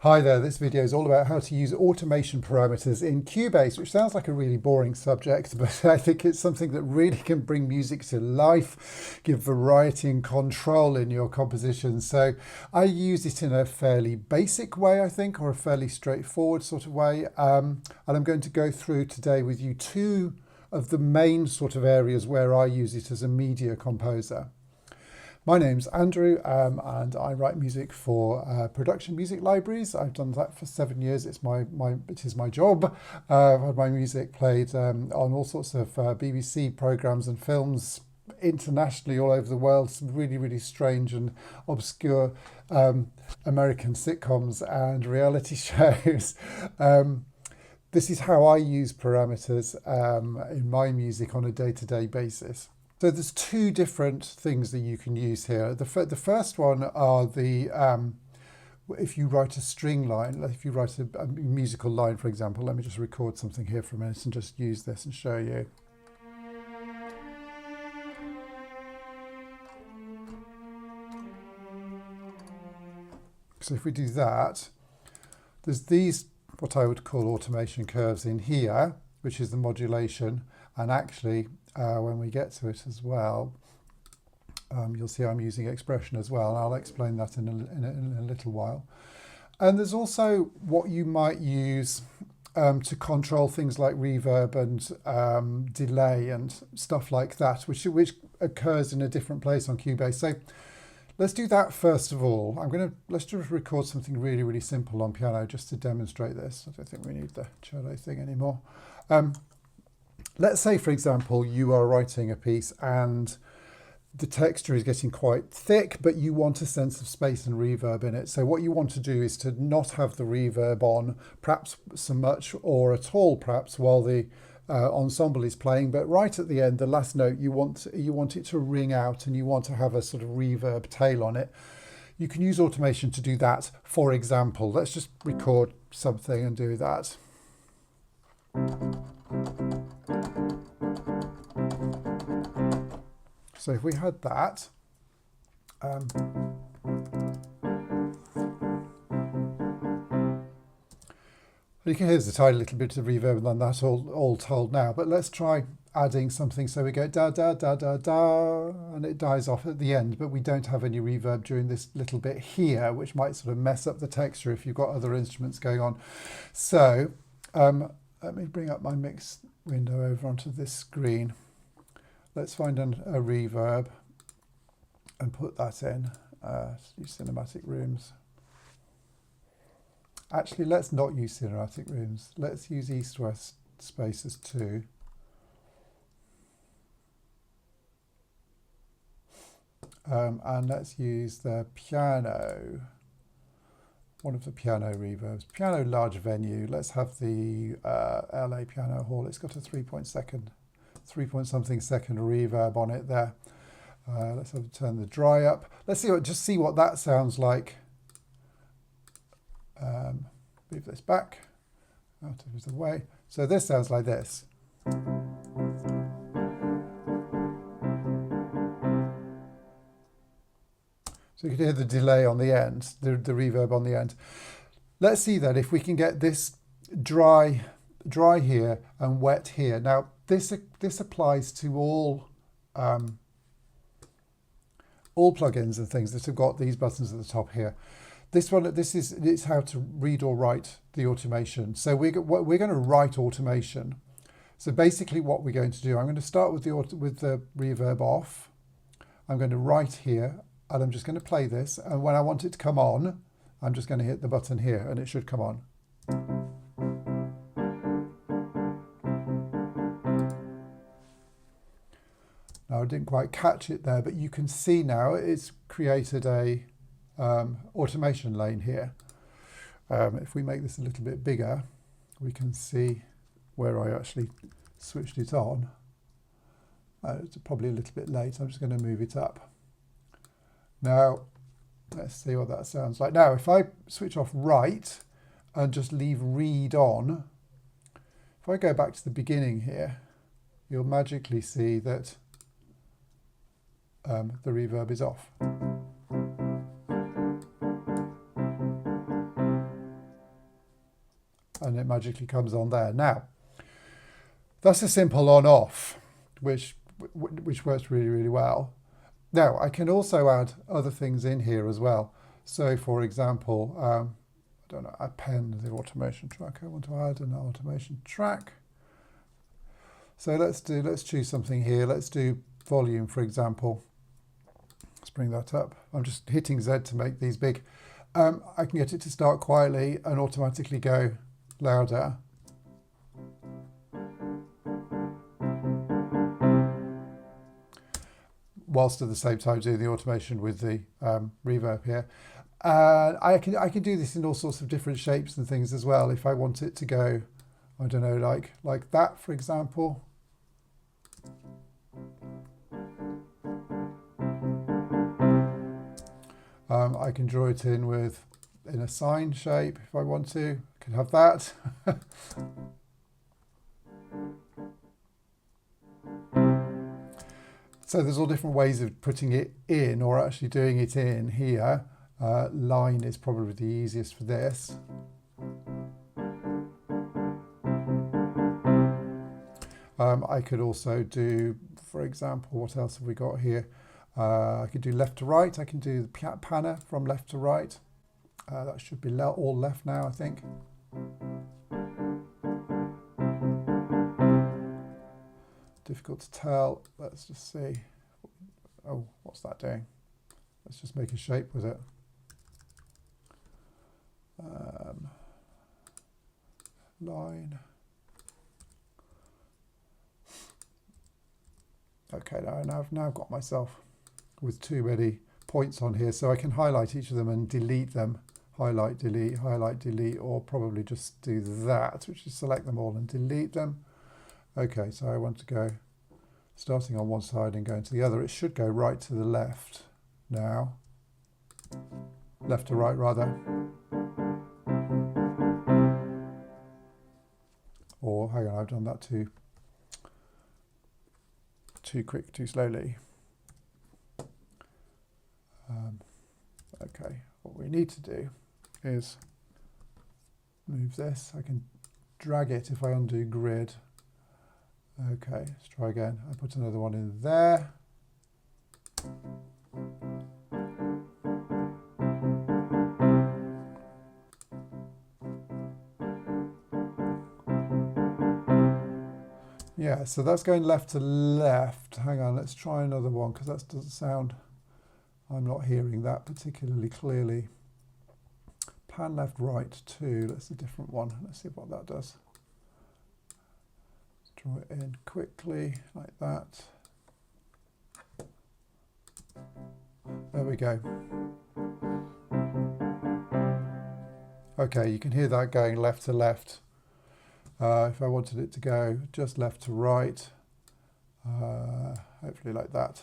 Hi there, this video is all about how to use automation parameters in Cubase, which sounds like a really boring subject, but I think it's something that really can bring music to life, give variety and control in your composition. So I use it in a fairly basic way, I think, or a fairly straightforward sort of way. And I'm going to go through today with you two of the main sort of areas where I use it as a media composer. My name's Andrew, and I write music for production music libraries. I've done that for 7 years. It is my job. I've had my music played on all sorts of BBC programmes and films internationally all over the world. Some really, really strange and obscure American sitcoms and reality shows. This is how I use parameters in my music on a day-to-day basis. So there's two different things that you can use here. The first one are if you write a string line, if you write a musical line, for example. Let me just record something here for a minute and just use this and show you. So if we do that, there's these, what I would call automation curves in here, which is the modulation. And actually, when we get to it as well, you'll see I'm using expression as well. And I'll explain that in a little while. And there's also what you might use to control things like reverb and delay and stuff like that, which occurs in a different place on Cubase. So let's do that first of all. Let's just record something really, really simple on piano just to demonstrate this. I don't think we need the cello thing anymore. Let's say, for example, you are writing a piece and the texture is getting quite thick, but you want a sense of space and reverb in it. So what you want to do is to not have the reverb on, perhaps so much or at all, perhaps, while the ensemble is playing. But right at the end, the last note, you want it to ring out and you want to have a sort of reverb tail on it. You can use automation to do that. For example, let's just record something and do that. So if we had that, you can hear there's a tiny little bit of reverb and then that's all told now. But let's try adding something. So we go da da da da da, and it dies off at the end. But we don't have any reverb during this little bit here, which might sort of mess up the texture if you've got other instruments going on. So let me bring up my mix window over onto this screen. Let's find a reverb and put that in. Use cinematic rooms. Actually, let's not use cinematic rooms. Let's use east-west spaces too. And let's use the piano, one of the piano reverbs. Piano large venue. Let's have the LA Piano Hall. It's got a 3-point-something second reverb on it there. Let's have to turn the dry up. Let's see what that sounds like. Move this back out of the way. So this sounds like this. So you can hear the delay on the end, the reverb on the end. Let's see then if we can get this dry here and wet here. Now this applies to all plugins and things that have got these buttons at the top here. This is how to read or write the automation. So we're going to write automation. So basically what we're going to do, I'm going to start with the reverb off. I'm going to write here and I'm just going to play this. And when I want it to come on, I'm just going to hit the button here and it should come on. Now I didn't quite catch it there, but you can see now it's created a automation lane here. If we make this a little bit bigger, we can see where I actually switched it on. It's probably a little bit late. I'm just going to move it up. Now, let's see what that sounds like. Now, if I switch off write and just leave read on, if I go back to the beginning here, you'll magically see that the reverb is off. and it magically comes on there. Now, that's a simple on-off, which works really, really well. Now, I can also add other things in here as well. So, for example, I don't know, append the automation track. I want to add an automation track. So let's choose something here. Let's do volume, for example. Let's bring that up. I'm just hitting Z to make these big. I can get it to start quietly and automatically go louder. Whilst at the same time doing the automation with the reverb here. I can do this in all sorts of different shapes and things as well. If I want it to go, I don't know, like that, for example. I can draw it in a sine shape if I want to. I can have that. So there's all different ways of putting it in or actually doing it in here. Line is probably the easiest for this. I could also do, for example, what else have we got here? I could do left to right. I can do the panner from left to right. That should be all left now, I think. Difficult to tell. Let's just see. Oh, what's that doing? Let's just make a shape with it. Line. Okay, now I've got myself with too many points on here, so I can highlight each of them and delete them. Highlight, delete, or probably just do that, which is select them all and delete them. Okay, so I want to go starting on one side and going to the other. It should go right to the left now. Left to right, rather. Or, hang on, I've done that too quick, too slowly. Okay, what we need to do is move this. I can drag it if I undo grid. Okay, let's try again. I put another one in there. Yeah, so that's going left to left. Hang on, let's try another one because that doesn't sound, I'm not hearing that particularly clearly. Pan left right too, that's a different one. Let's see what that does. Draw it in quickly like that. There we go. Okay, you can hear that going left to left. If I wanted it to go just left to right, hopefully like that.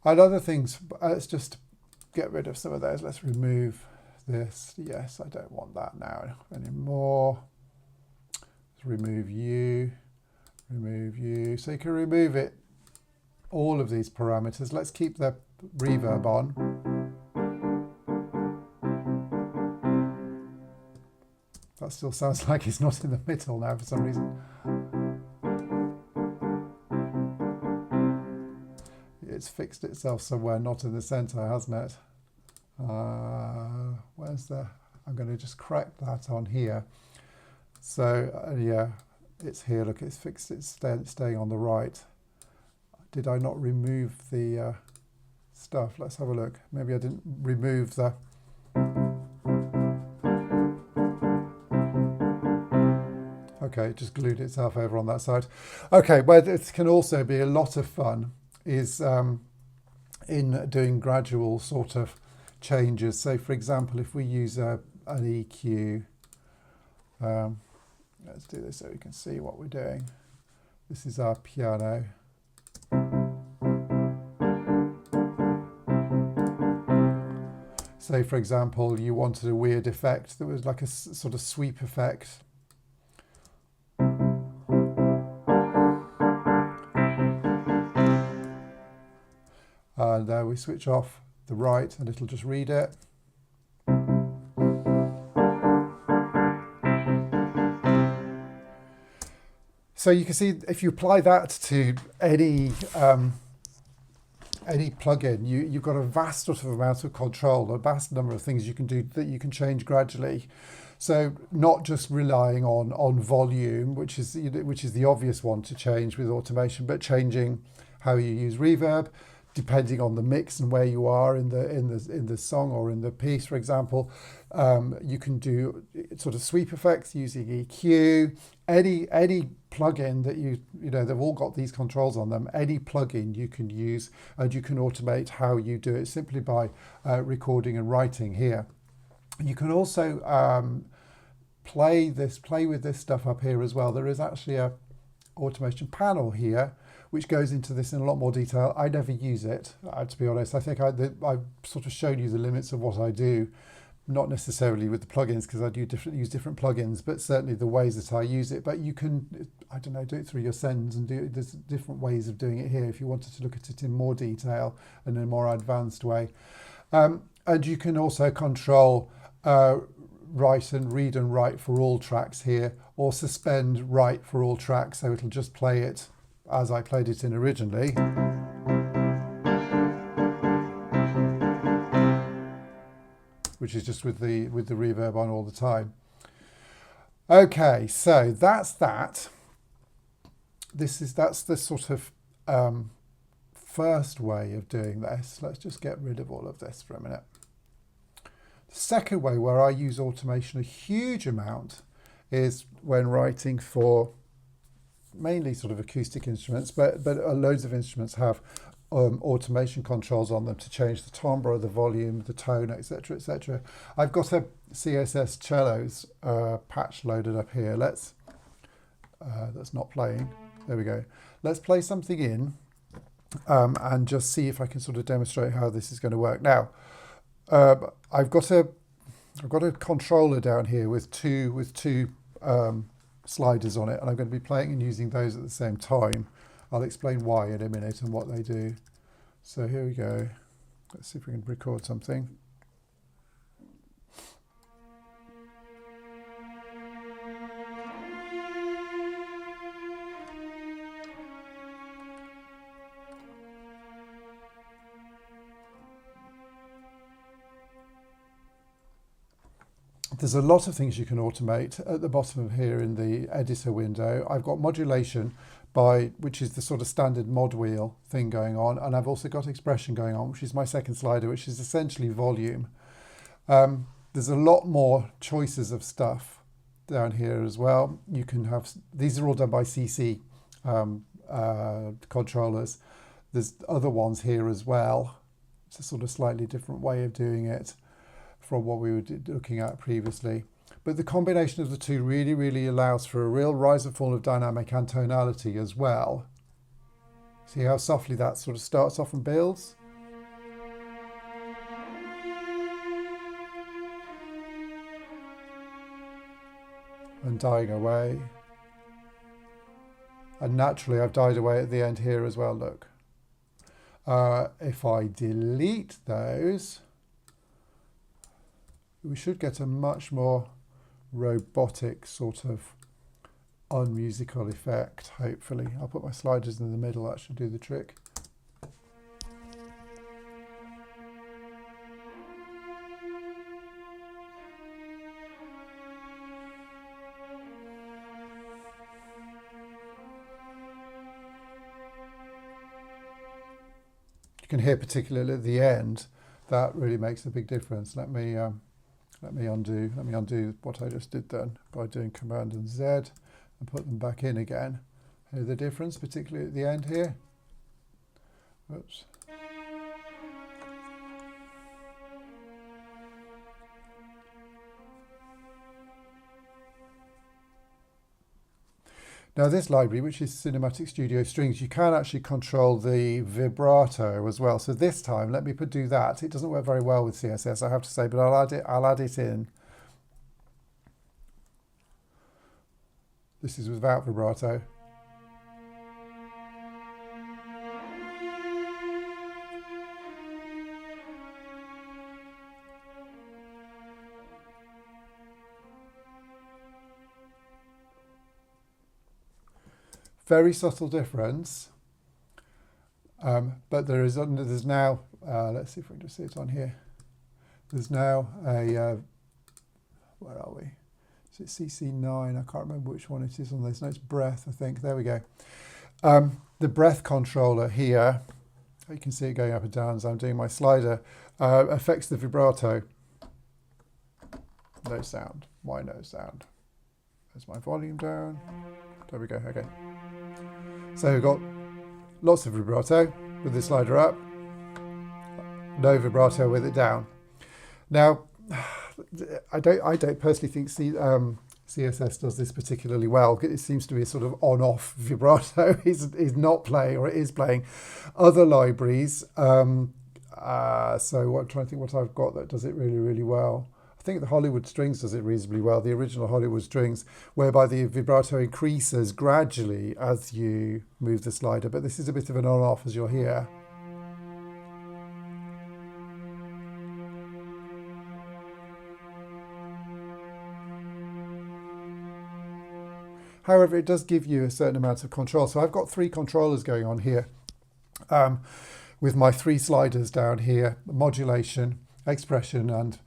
And other things, let's just get rid of some of those. Let's remove this. Yes, I don't want that now anymore. Let's remove you, remove you. So you can remove it, all of these parameters. Let's keep the reverb on. That still sounds like it's not in the middle now for some reason. It's fixed itself somewhere, not in the center, hasn't it? Where's the... I'm going to just correct that on here. So, yeah, it's here. Look, it's fixed. It's staying on the right. Did I not remove the stuff? Let's have a look. Maybe I didn't remove the... Okay, it just glued itself over on that side. Okay, where it can also be a lot of fun is in doing gradual sort of changes. So, for example, if we use an EQ, let's do this so we can see what we're doing. This is our piano. Say, for example, you wanted a weird effect that was like a sort of sweep effect. And we switch off the right and it'll just read it. So you can see if you apply that to any plugin, you've got a vast sort of amount of control, a vast number of things you can do that you can change gradually. So not just relying on volume, which is the obvious one to change with automation, but changing how you use reverb, depending on the mix and where you are in the song or in the piece, for example. You can do sort of sweep effects using EQ. Any plugin that they've all got these controls on them. Any plugin you can use, and you can automate how you do it simply by recording and writing here. You can also play with this stuff up here as well. There is actually a automation panel here which goes into this in a lot more detail. I never use it, to be honest. I think I've sort of shown you the limits of what I do, not necessarily with the plugins because I do use different plugins, but certainly the ways that I use it. But you can, I don't know, do it through your sends and there's different ways of doing it here if you wanted to look at it in more detail and in a more advanced way. And you can also control write and read and write for all tracks here, or suspend write for all tracks, so it'll just play it as I played it in originally. Which is just with the reverb on all the time. Okay, so that's that. That's the sort of first way of doing this. Let's just get rid of all of this for a minute. The second way where I use automation a huge amount is when writing for mainly sort of acoustic instruments, but loads of instruments have automation controls on them to change the timbre, the volume, the tone, etc., etc. I've got a CSS cellos patch loaded up here. That's not playing. There we go. Let's play something in and just see if I can sort of demonstrate how this is going to work. Now, I've got a controller down here with two sliders on it, and I'm going to be playing and using those at the same time. I'll explain why in a minute and what they do. So here we go. Let's see if we can record something. There's a lot of things you can automate at the bottom of here in the editor window. I've got modulation, which is the sort of standard mod wheel thing going on, and I've also got expression going on, which is my second slider, which is essentially volume. There's a lot more choices of stuff down here as well. You can have, these are all done by CC controllers. There's other ones here as well. It's a sort of slightly different way of doing it from what we were looking at previously. But the combination of the two really, really allows for a real rise and fall of dynamic and tonality as well. See how softly that sort of starts off and builds? And dying away. And naturally I've died away at the end here as well, look. If I delete those, we should get a much more robotic sort of unmusical effect, hopefully. I'll put my sliders in the middle, that should do the trick. You can hear particularly at the end, that really makes a big difference. Let me undo what I just did then by doing Command and Z and put them back in again. Hear the difference, particularly at the end here? Oops. Now this library, which is Cinematic Studio Strings, you can actually control the vibrato as well. So this time, let me do that. It doesn't work very well with CSS, I have to say, but I'll add it in. This is without vibrato. Very subtle difference, but there's now, let's see if we can just see it on here. There's now a, where are we? Is it CC9? I can't remember which one it is on this. No, it's breath, I think. There we go. The breath controller here, you can see it going up and down as I'm doing my slider, affects the vibrato. No sound. Why no sound? There's my volume down. There we go. Okay. So we've got lots of vibrato with the slider up, no vibrato with it down. Now, I don't personally think CSS does this particularly well. It seems to be a sort of on-off vibrato is not playing, or it is playing. Other libraries, so I'm trying to think what I've got that does it really, really well. I think the Hollywood Strings does it reasonably well, the original Hollywood Strings, whereby the vibrato increases gradually as you move the slider, but this is a bit of an on-off, as you'll hear. However, it does give you a certain amount of control. So I've got 3 controllers going on here with my 3 sliders down here, modulation, expression, and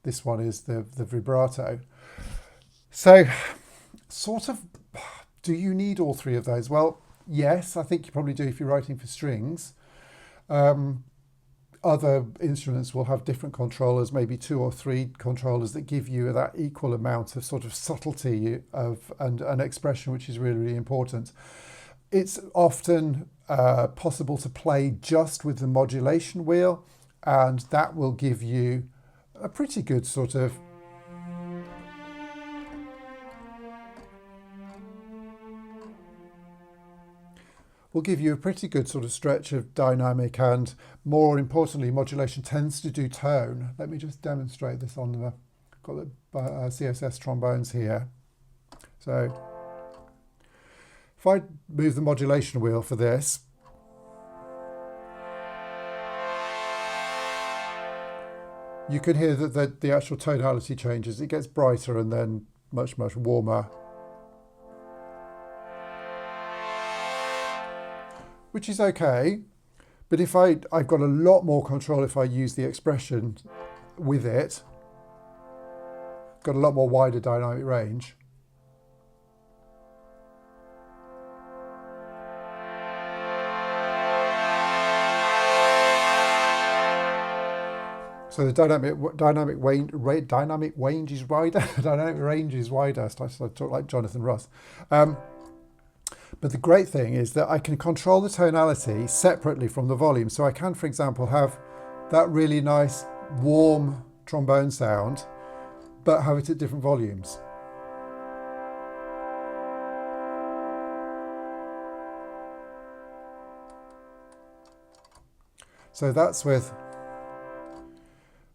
this one is the vibrato. So sort of, do you need all 3 of those? Well, yes, I think you probably do if you're writing for strings. Other instruments will have different controllers, maybe 2 or 3 controllers that give you that equal amount of sort of subtlety of and expression, which is really, really important. It's often possible to play just with the modulation wheel, and that will give you a pretty good sort of stretch of dynamic, and more importantly, modulation tends to do tone. Let me just demonstrate this on the, got the CSS trombones here. So if I move the modulation wheel for this, you can hear that the actual tonality changes. It gets brighter and then much, much warmer, which is okay. But if I've got a lot more control if I use the expression with it, got a lot more wider dynamic range. So the dynamic range is wider. Dynamic range is wider. I talk like Jonathan Ross. But the great thing is that I can control the tonality separately from the volume. So I can, for example, have that really nice warm trombone sound, but have it at different volumes. So that's with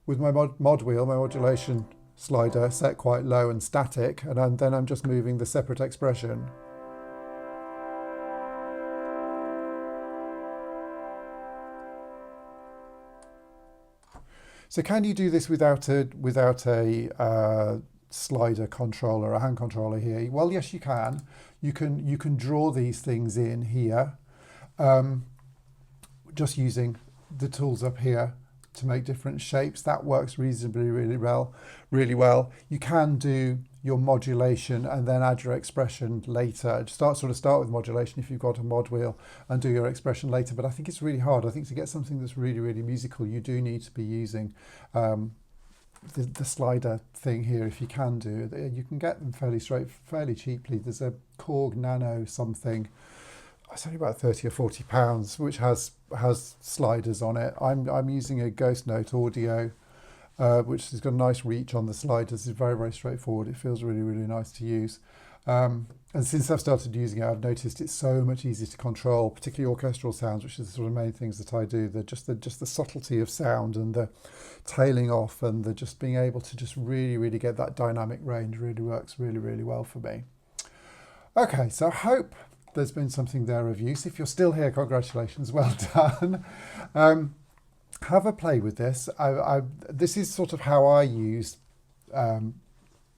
my mod wheel, my modulation slider set quite low and static, and then I'm just moving the separate expression. So can you do this without a slider controller, a hand controller here? Well, yes, you can. You can draw these things in here, just using the tools up here to make different shapes. That works reasonably really well. You can do your modulation and then add your expression later. Start with modulation if you've got a mod wheel, and do your expression later. But I think it's really hard. I think to get something that's really, really musical, you do need to be using the slider thing here. If you can do it, you can get them fairly cheaply. There's a Korg Nano something. It's only about 30 or 40 pounds, which has sliders on it. I'm using a Ghost Note Audio, which has got a nice reach on the sliders. It's very, very straightforward. It feels really, really nice to use. And since I've started using it, I've noticed it's so much easier to control, particularly orchestral sounds, which is the sort of main things that I do. Just the subtlety of sound and the tailing off, and the just being able to just really, really get that dynamic range really works really, really well for me. Okay, so I hope there's been something there of use. If you're still here, congratulations, well done. Have a play with this. This is sort of how I use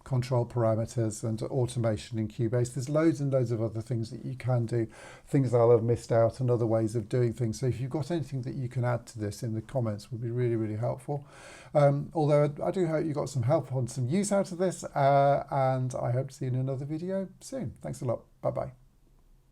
control parameters and automation in Cubase. There's loads and loads of other things that you can do, things I'll have missed out and other ways of doing things. So if you've got anything that you can add to this in the comments, would be really, really helpful. Although I do hope you got some help on some use out of this, and I hope to see you in another video soon. Thanks a lot. Bye-bye.